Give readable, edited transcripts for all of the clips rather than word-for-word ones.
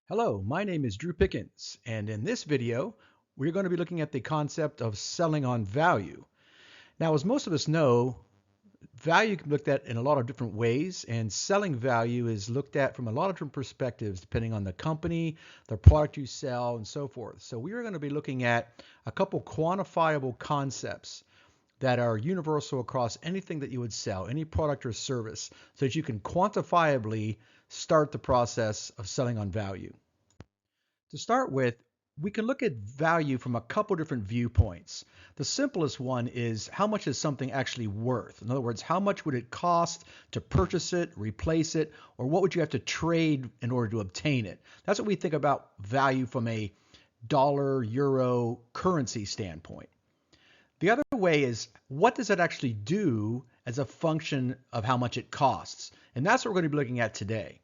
Hello, my name is Drew Pickens, and in this video, we're going to be looking at the concept of selling on value. Now, as most of us know, value can be looked at in a lot of different ways, and selling value is looked at from a lot of different perspectives, depending on the company, the product you sell, and so forth. So we are going to be looking at a couple quantifiable concepts that are universal across anything that you would sell, any product or service, so that you can quantifiably start the process of selling on value. To start with, we can look at value from a couple different viewpoints. The simplest one is how much is something actually worth? In other words, how much would it cost to purchase it, replace it, or what would you have to trade in order to obtain it? That's what we think about value from a dollar, euro, currency standpoint. The other way is what does it actually do as a function of how much it costs? And that's what we're going to be looking at today.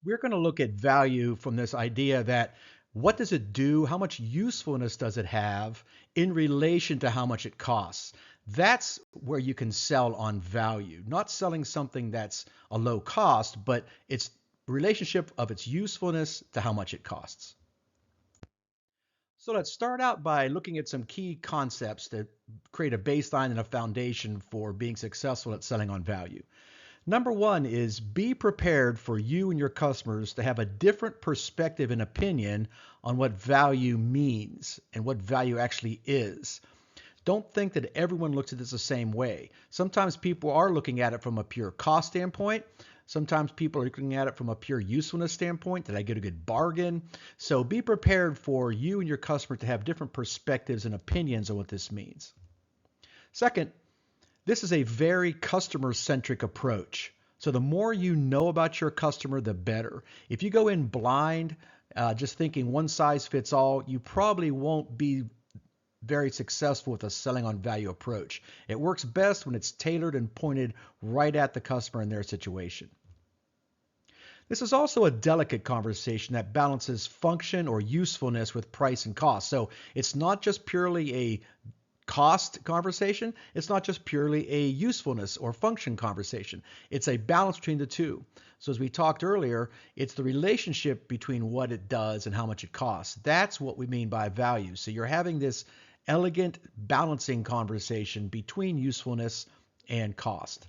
We're going to look at value from this idea that what does it do? How much usefulness does it have in relation to how much it costs? That's where you can sell on value, not selling something that's a low cost, but its relationship of its usefulness to how much it costs. So let's start out by looking at some key concepts that create a baseline and a foundation for being successful at selling on value. Number one is be prepared for you and your customers to have a different perspective and opinion on what value means and what value actually is. Don't think that everyone looks at this the same way. Sometimes people are looking at it from a pure cost standpoint. Sometimes people are looking at it from a pure usefulness standpoint. Did I get a good bargain? So be prepared for you and your customer to have different perspectives and opinions on what this means. Second, this is a very customer-centric approach. So the more you know about your customer, the better. If you go in blind, just thinking one size fits all, you probably won't be very successful with a selling on value approach. It works best when it's tailored and pointed right at the customer and their situation. This is also a delicate conversation that balances function or usefulness with price and cost. So it's not just purely a cost conversation. It's not just purely a usefulness or function conversation. It's a balance between the two. So as we talked earlier, it's the relationship between what it does and how much it costs. That's what we mean by value. So you're having this elegant balancing conversation between usefulness and cost.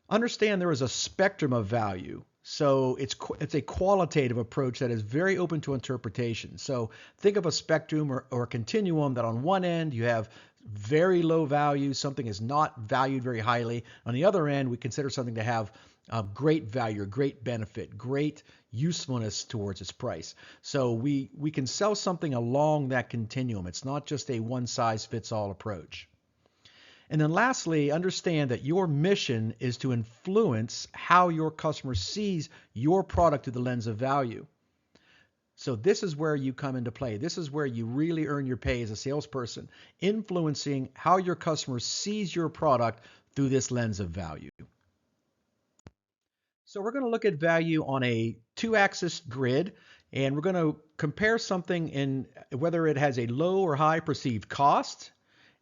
Understand there is a spectrum of value. So it's a qualitative approach that is very open to interpretation. So think of a spectrum or a continuum that on one end you have very low value, something is not valued very highly. On the other end, we consider something to have great value, great benefit, great usefulness towards its price. So we can sell something along that continuum. It's not just a one size fits all approach. And then lastly, understand that your mission is to influence how your customer sees your product through the lens of value. So this is where you come into play. This is where you really earn your pay as a salesperson, influencing how your customer sees your product through this lens of value. So we're going to look at value on a two-axis grid, and we're going to compare something in whether it has a low or high perceived cost,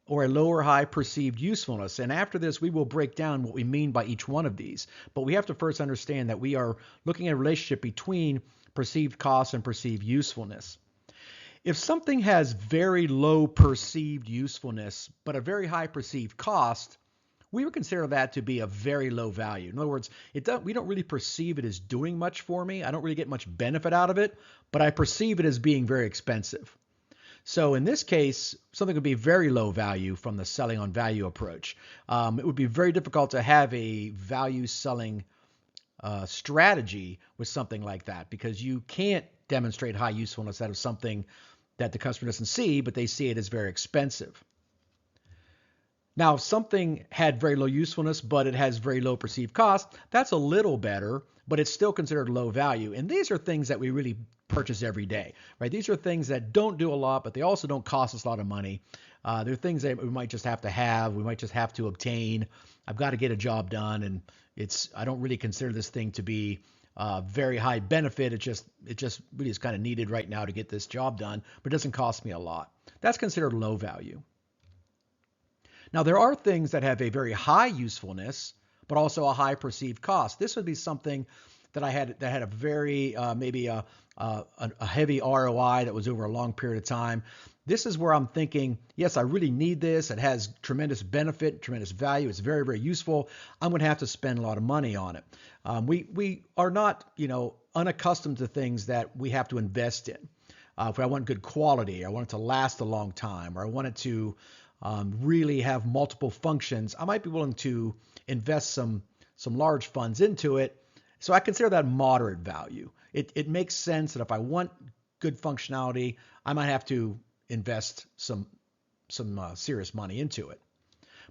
or a low or high perceived usefulness. And after this, we will break down what we mean by each one of these. But we have to first understand that we are looking at a relationship between perceived cost and perceived usefulness. If something has very low perceived usefulness, but a very high perceived cost, we would consider that to be a very low value. In other words, we don't really perceive it as doing much for me. I don't really get much benefit out of it, but I perceive it as being very expensive. So in this case, something would be very low value from the selling on value approach. It would be very difficult to have a value selling strategy with something like that because you can't demonstrate high usefulness out of something that the customer doesn't see, but they see it as very expensive. Now, if something had very low usefulness, but it has very low perceived cost, that's a little better, but it's still considered low value. And these are things that we really purchase every day, right? These are things that don't do a lot, but they also don't cost us a lot of money. They're things that we might just have to have, we might just have to obtain. I've got to get a job done, and I don't really consider this thing to be very high benefit. It just really is kind of needed right now to get this job done, but it doesn't cost me a lot. That's considered low value. Now, there are things that have a very high usefulness, but also a high perceived cost. This would be something that had a very maybe a heavy ROI that was over a long period of time. This is where I'm thinking, yes, I really need this. It has tremendous benefit, tremendous value. It's very, very useful. I'm going to have to spend a lot of money on it. We are not, unaccustomed to things that we have to invest in. If I want good quality, I want it to last a long time, or I want it to really have multiple functions, I might be willing to invest some large funds into it. So I consider that moderate value. It makes sense that if I want good functionality, I might have to invest some serious money into it.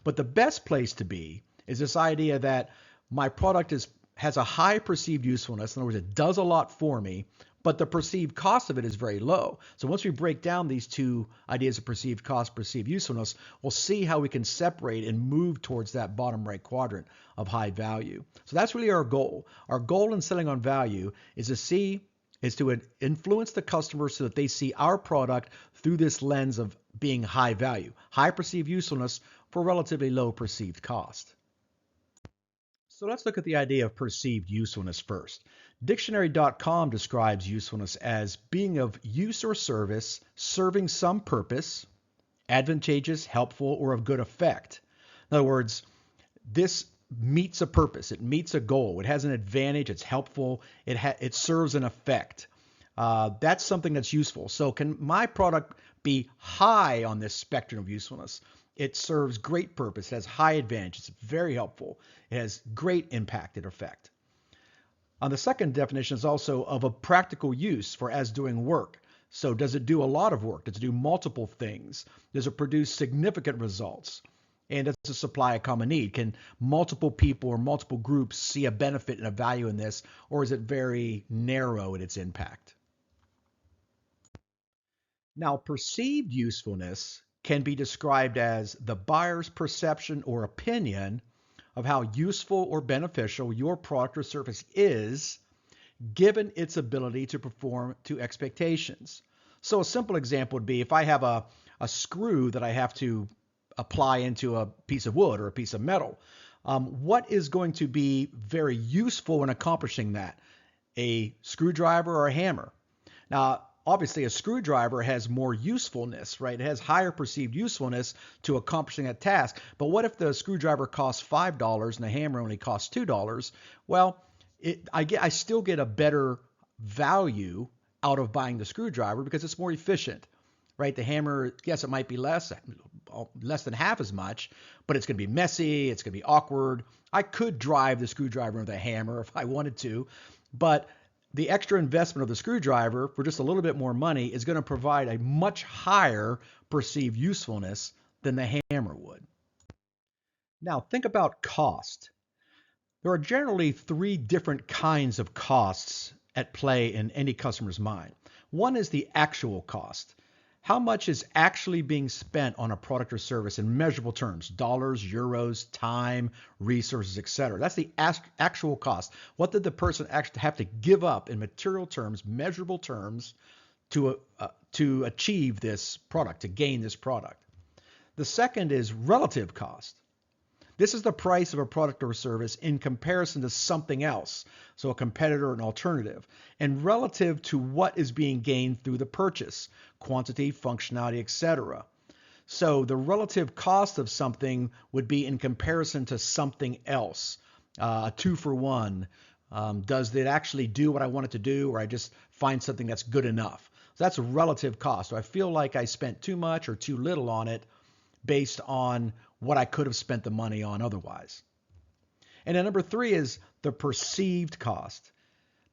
But the best place to be is this idea that my product has a high perceived usefulness. In other words, it does a lot for me, but the perceived cost of it is very low. So once we break down these two ideas of perceived cost, perceived usefulness, we'll see how we can separate and move towards that bottom right quadrant of high value. So that's really our goal. Our goal in selling on value is to influence the customer so that they see our product through this lens of being high value, high perceived usefulness for relatively low perceived cost. So let's look at the idea of perceived usefulness first. Dictionary.com describes usefulness as being of use or service, serving some purpose, advantageous, helpful, or of good effect. In other words, this meets a purpose. It meets a goal. It has an advantage. It's helpful. It serves an effect. That's something that's useful. So can my product be high on this spectrum of usefulness? It serves great purpose. It has high advantage. It's very helpful. It has great impact and effect. The second definition is also of a practical use for as doing work. So does it do a lot of work? Does it do multiple things? Does it produce significant results? And does it supply a common need? Can multiple people or multiple groups see a benefit and a value in this, or is it very narrow in its impact? Now, perceived usefulness can be described as the buyer's perception or opinion of how useful or beneficial your product or service is, given its ability to perform to expectations. So a simple example would be if I have a screw that I have to apply into a piece of wood or a piece of metal. What is going to be very useful in accomplishing that? A screwdriver or a hammer? Now, obviously, a screwdriver has more usefulness, right? It has higher perceived usefulness to accomplishing that task. But what if the screwdriver costs $5 and the hammer only costs $2? Well, I still get a better value out of buying the screwdriver because it's more efficient, right? The hammer, yes, it might be less than half as much, but it's going to be messy. It's going to be awkward. I could drive the screwdriver with a hammer if I wanted to, but the extra investment of the screwdriver for just a little bit more money is going to provide a much higher perceived usefulness than the hammer would. Now, think about cost. There are generally three different kinds of costs at play in any customer's mind. One is the actual cost. How much is actually being spent on a product or service in measurable terms, dollars, euros, time, resources, etc. That's the actual cost. What did the person actually have to give up in material terms, measurable terms, to achieve this product, to gain this product? The second is relative cost. This is the price of a product or service in comparison to something else, so a competitor, an alternative, and relative to what is being gained through the purchase, quantity, functionality, etc. So the relative cost of something would be in comparison to something else, a 2-for-1. Does it actually do what I want it to do, or I just find something that's good enough? So that's a relative cost. So I feel like I spent too much or too little on it based on what I could have spent the money on otherwise. And then number 3 is the perceived cost.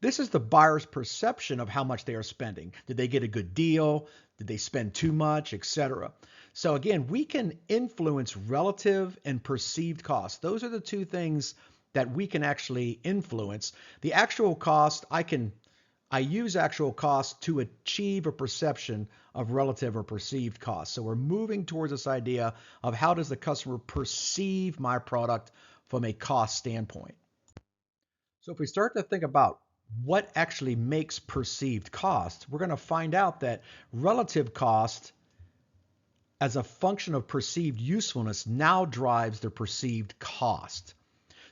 This is the buyer's perception of how much they are spending. Did they get a good deal? Did they spend too much, etc.? So again, we can influence relative and perceived cost. Those are the two things that we can actually influence. The actual cost, I use actual cost to achieve a perception of relative or perceived cost. So we're moving towards this idea of how does the customer perceive my product from a cost standpoint. So if we start to think about what actually makes perceived cost, we're going to find out that relative cost as a function of perceived usefulness now drives the perceived cost.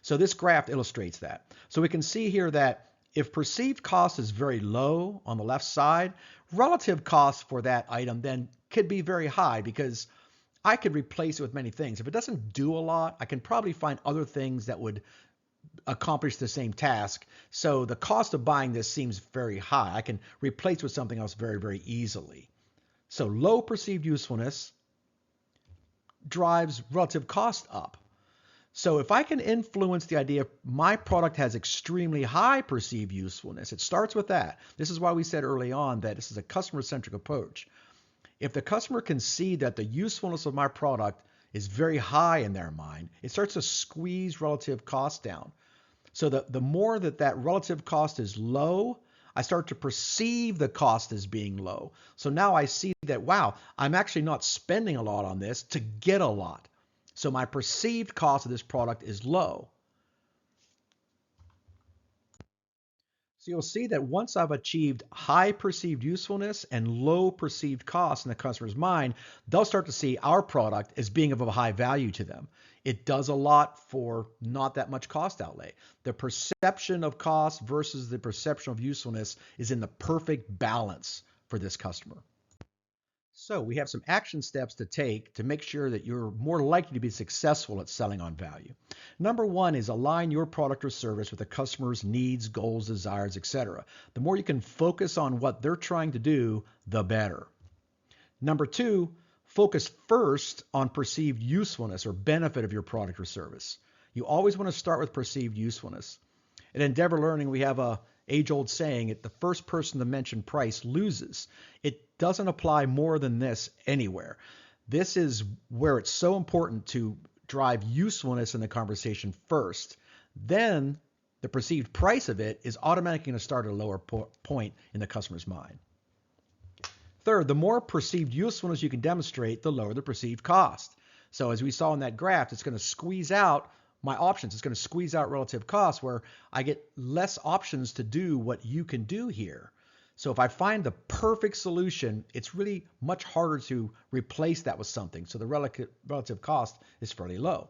So this graph illustrates that. So we can see here that if perceived cost is very low on the left side, relative cost for that item then could be very high because I could replace it with many things. If it doesn't do a lot, I can probably find other things that would accomplish the same task. So the cost of buying this seems very high. I can replace with something else very, very easily. So low perceived usefulness drives relative cost up. So if I can influence the idea my product has extremely high perceived usefulness, it starts with that. This is why we said early on that this is a customer-centric approach. If the customer can see that the usefulness of my product is very high in their mind, it starts to squeeze relative cost down. So the more that relative cost is low, I start to perceive the cost as being low. So now I see that, wow, I'm actually not spending a lot on this to get a lot. So my perceived cost of this product is low. So you'll see that once I've achieved high perceived usefulness and low perceived cost in the customer's mind, they'll start to see our product as being of a high value to them. It does a lot for not that much cost outlay. The perception of cost versus the perception of usefulness is in the perfect balance for this customer. So we have some action steps to take to make sure that you're more likely to be successful at selling on value. Number one is align your product or service with the customer's needs, goals, desires, etc. The more you can focus on what they're trying to do, the better. Number two, focus first on perceived usefulness or benefit of your product or service. You always want to start with perceived usefulness. At Endeavor Learning, we have a age-old saying that the first person to mention price loses. It doesn't apply more than this anywhere. This is where it's so important to drive usefulness in the conversation first. Then the perceived price of it is automatically going to start at a lower point in the customer's mind. Third, the more perceived usefulness you can demonstrate, the lower the perceived cost. So as we saw in that graph, it's going to squeeze out my options. It's going to squeeze out relative cost where I get less options to do what you can do here. So if I find the perfect solution, it's really much harder to replace that with something. So the relative cost is fairly low.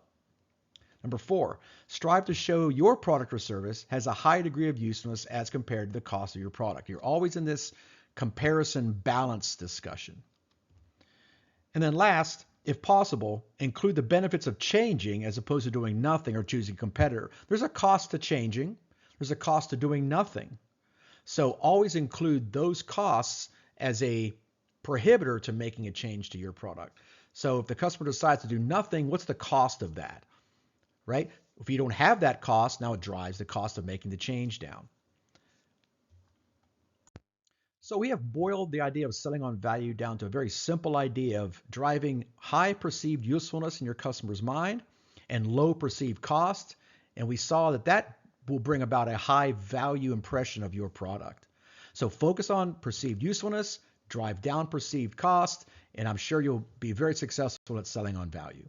Number four, strive to show your product or service has a high degree of usefulness as compared to the cost of your product. You're always in this comparison balance discussion. And then last, if possible, include the benefits of changing as opposed to doing nothing or choosing a competitor. There's a cost to changing. There's a cost to doing nothing. So always include those costs as a prohibitor to making a change to your product. So if the customer decides to do nothing, what's the cost of that, right? If you don't have that cost, now it drives the cost of making the change down. So we have boiled the idea of selling on value down to a very simple idea of driving high perceived usefulness in your customer's mind and low perceived cost. And we saw that will bring about a high value impression of your product. So focus on perceived usefulness, drive down perceived cost, and I'm sure you'll be very successful at selling on value.